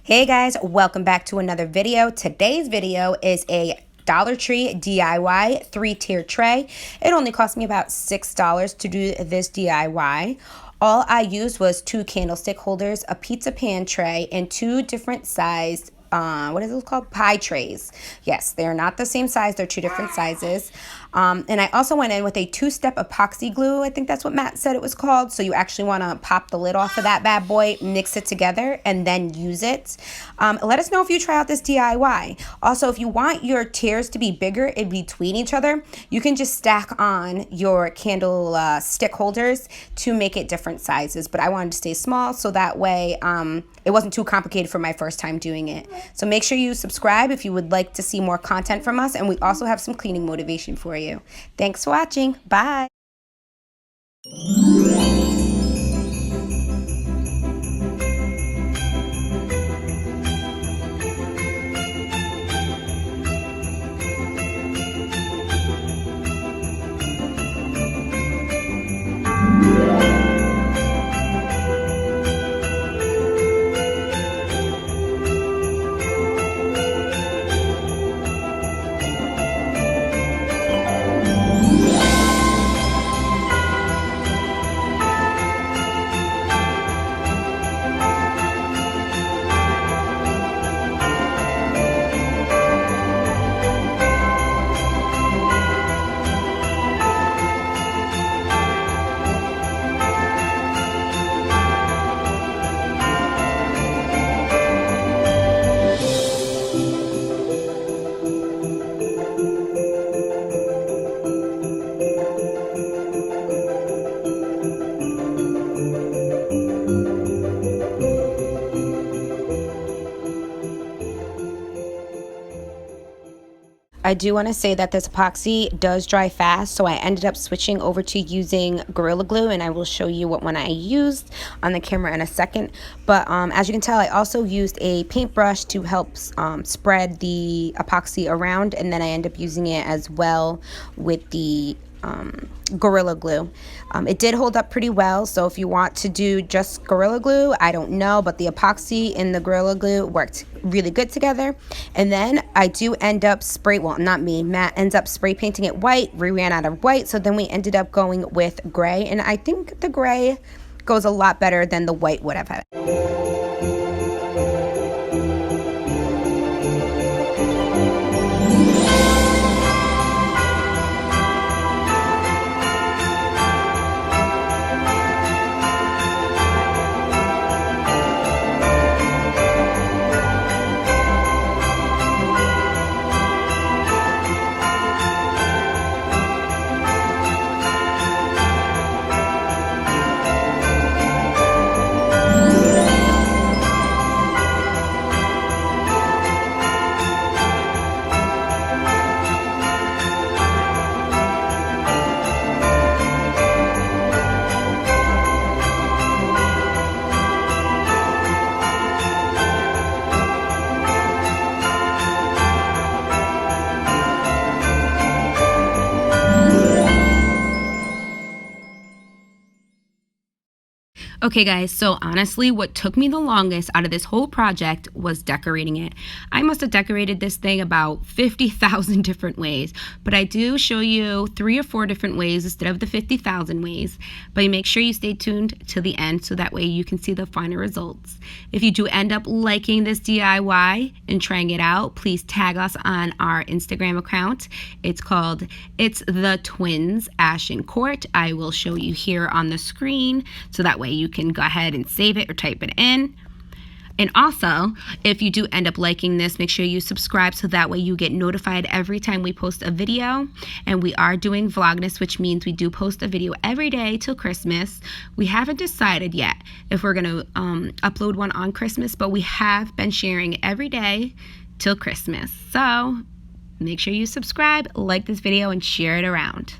Hey guys, welcome back to another video. Today's video is a Dollar Tree DIY 3-tier tray. It only cost me about $6 to do this DIY. All I used was 2 candlestick holders, a pizza pan tray, and 2 different sized what is it called? Pie trays. Yes, they're not the same size. They're 2 different sizes. And I also went in with a 2-step epoxy glue. I think that's what Matt said it was called. So you actually want to pop the lid off of that bad boy, mix it together, and then use it. Let us know if you try out this DIY. Also, if you want your tiers to be bigger in between each other, you can just stack on your candle stick holders to make it different sizes. But I wanted to stay small so that way it wasn't too complicated for my first time doing it. So make sure you subscribe if you would like to see more content from us, and we also have some cleaning motivation for you. Thanks for watching. Bye. I do want to say that this epoxy does dry fast, so I ended up switching over to using Gorilla Glue, and I will show you what one I used on the camera in a second. But as you can tell, I also used a paintbrush to help spread the epoxy around, and then I end up using it as well with the Gorilla Glue. It did hold up pretty well, so if you want to do just Gorilla Glue, I don't know, but the epoxy and the Gorilla Glue worked really good together. And then I do end up Matt ends up spray painting it white. We ran out of white, so then we ended up going with gray, and I think the gray goes a lot better than the white would have had. Okay guys, so honestly, what took me the longest out of this whole project was decorating it. I must have decorated this thing about 50,000 different ways, but I do show you 3 or 4 different ways instead of the 50,000 ways. But make sure you stay tuned to the end so that way you can see the final results. If you do end up liking this DIY and trying it out, please tag us on our Instagram account. It's called It's the Twins, Ash and Court. I will show you here on the screen so that way you can go ahead and save it or type it in. And also, if you do end up liking this, make sure you subscribe so that way you get notified every time we post a video. And we are doing vlogmas, which means we do post a video every day till Christmas. We haven't decided yet if we're going to upload one on Christmas, but we have been sharing every day till Christmas. So make sure you subscribe, like this video, and share it around.